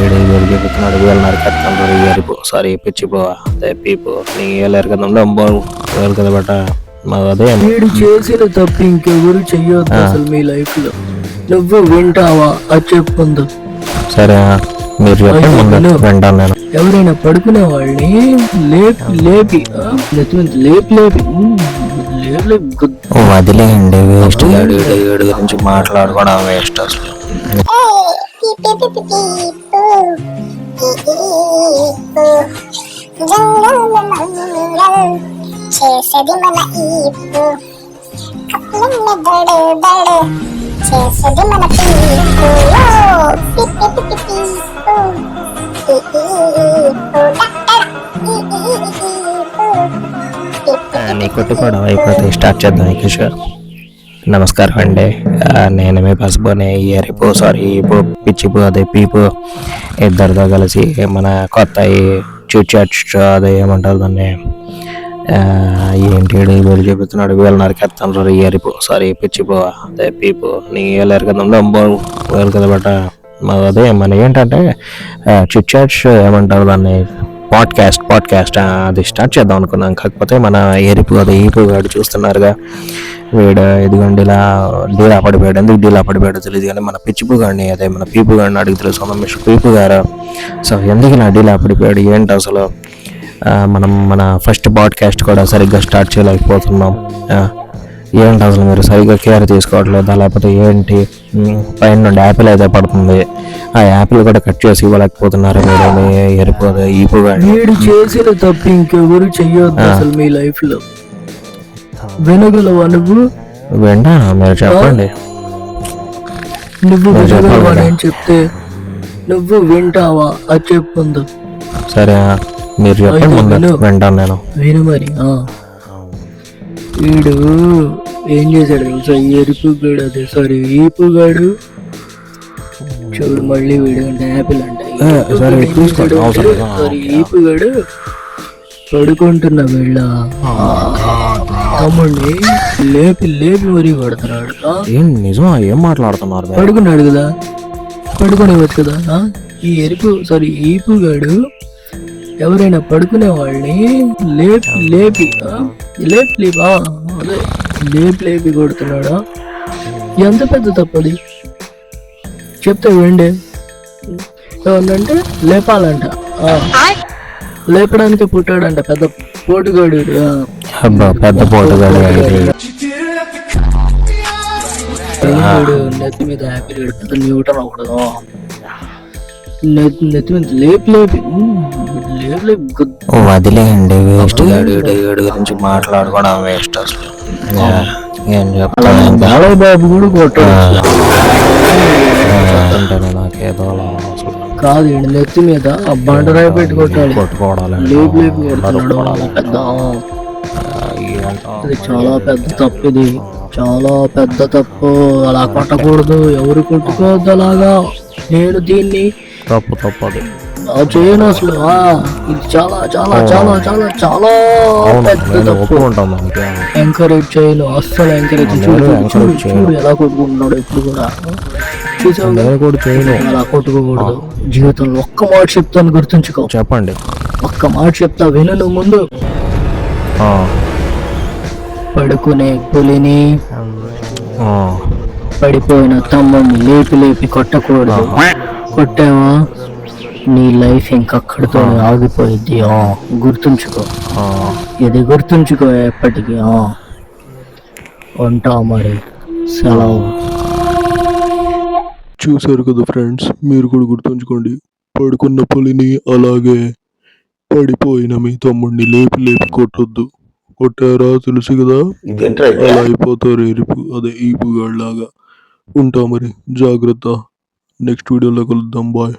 ఏంటి వీడు చెబుతున్నాడు వీళ్ళు నరికేస్తాను ఎరిపు సారీ పిచ్చిపో అదే పీపు నీ వేలేరు కదా వేలు కదా బట్ట అదే వీడు చేసిన తప్పు ఇంకెవరు చెయ్యొద్దు అసలు మీ లైఫ్ లో. నువ్వు వింటావా అది చెప్పుందు. సరే మీరు చెప్పండి ముందు వింటాను నేను. ఎవరైనా పడుకునే వాళ్ళని లేపి వదిలేయండి వేస్ట్ ఏడు గురించి మాట్లాడుకోవడం వేస్ట్ అసలు. చేసేది మన ఈపు చేసేది మన నీ కొట్టుకోవడం అయిపోతే స్టార్ట్ చేద్దాం కిషోర్. నమస్కారం అండి, నేను మీ పసుపుని ఎరిపు సారీ ఈపు పిచ్చిపు అదే పీపు ఇద్దరితో కలిసి మన కొత్త చూచర్చ్ అదే ఏమంటారు దాన్ని ఏంటి వీళ్ళు చెబుతున్నాడు వీళ్ళు నరికేస్తాను ఎరిపు సారీ పిచ్చిపో అదే పీపు నీ వేలేరు కదా వేలు కదా బట్ట అదే మన ఏంటంటే చూచర్చ్ ఏమంటారు దాన్ని పాడ్కాస్ట్ అది స్టార్ట్ చేద్దాం అనుకున్నాం. కాకపోతే మన ఎరిపు అదే ఈపు గాడు చూస్తున్నారుగా వీడు ఇదిగోండి ఇలా డీలా పడిపోయాడు. ఎందుకు డీలా పడిపోయాడో తెలియదు కానీ మన పిచ్చిపు గాడిని అదే మన పీపు గాడిని అడిగి తెలుసు మిస్టర్ పీపు గారు. సో ఎందుకు ఇలా డీలా పడిపోయాడు ఏంటి అసలు మనం మన ఫస్ట్ పాడ్కాస్ట్ కూడా సరిగ్గా స్టార్ట్ చేయలేకపోతున్నాం. ఏంటి అసలు మీరు సరిగ్గా కేర్ తీసుకోవట్లేదా లేకపోతే ఏంటి? పైన నుండి యాపిల్ అయితే పడుతుంది, ఆ యాపిల్ కూడా కట్ చేసి ఇవ్వలేకపోతున్నారు మీరు ఎరిపోదు ఈపుగా. వీడు చేసిన తప్పు ఇంకెవరు చెయ్యొద్దు అసలు మీ లైఫ్ లో. వినగలవా నువ్వు? వింటానా మీరు చెప్పండి. నువ్వు వినగలవా నేను చెప్తే? నువ్వు వింటావా అది చెప్పుందు. సరే మీరు చెప్పండి ముందు వింటాను నేను. విను మరి. వీడు ఏం చేశాడు తెలుసా? ఎరుపుగాడు అదే సారీ ఈపుగాడు చూడు మళ్ళీ వీడు అంటే యాపిల్ అంటే ఈపుగాడు పడుకుంటున్న వీళ్ళ తమ్ముడిని లేపి మరీ కొడుతున్నాడు. నిజమా? ఏం మాట్లాడుతున్నారు? పడుకున్నాడు కదా, పడుకునేవచ్చు కదా. ఈ ఈపుగాడు ఎవరైనా పడుకునే వాళ్ళని లేపి కొడుతున్నాడా? ఎంత పెద్ద తప్పది చెప్తే వెండే. ఏమందంటే లేపాలంట, లేపడానికి పుట్టాడంట పెద్ద పోటుగాడు. పెద్ద పోటుగాడు నెత్తి మీద హ్యాపీ పెద్ద న్యూటన్ ఒకడు నెత్తి మీద లేపి వదిలేయండి వేస్ట్ ఏడు గురించి మాట్లాడుకోవడం వేస్ట్ అసలు. ఏం చెప్తాను బాలయ్య బాబు కూడా కొట్టాడు నాకేదో కాదు. నెత్తి మీద బండరాయి పెట్టి కొట్టాలి, లేపి పెద్ద. ఇది చాలా పెద్ద తప్పు, ఇది చాలా పెద్ద తప్పు. అలా కొట్టకూడదు, ఎవరు కొట్టుకోవద్దు అలాగా. నేను దీన్ని తప్పదు చేయను అసలు. ఇది చాలా చాలా చాలా చాలా చాలా పెద్ద తప్పు. ఎంకరేజ్ చేయను అస్సలు. ఎంకరేజ్ చూడు ఎలా కొట్టుకుంటున్నాడు ఎప్పుడు కూడా. చూసావు అలా కొట్టుకోకూడదు జీవితంలో. ఒక్క మాట చెప్తాను గుర్తుంచుకో. చెప్పండి. ఒక్క మాట చెప్తా విను నువ్వు ముందు. పడుకునే పులిని పడిపోయిన తమ్ముడిని లేపి కొట్టకూడదు. కొట్టావా నీ లైఫ్ ఇంకక్కడితో ఆగిపోయింది. గుర్తుంచుకో, ఇది గుర్తుంచుకో ఎప్పటికీ. ఉంటావు మరి, సెలవు. చూసారు కదా ఫ్రెండ్స్, మీరు కూడా గుర్తుంచుకోండి. పడుకున్న పులిని అలాగే పడిపోయిన మీ తమ్ముడిని లేపి కొట్టొద్దు. కొట్టారా తెలుసు కదా, అలా అయిపోతారు ఎరుపు అదే ఈపుగాళ్ళలాగా. ఉంటా మరి, జాగ్రత్త. నెక్స్ట్ వీడియోలో కలుద్దాం. బాయ్.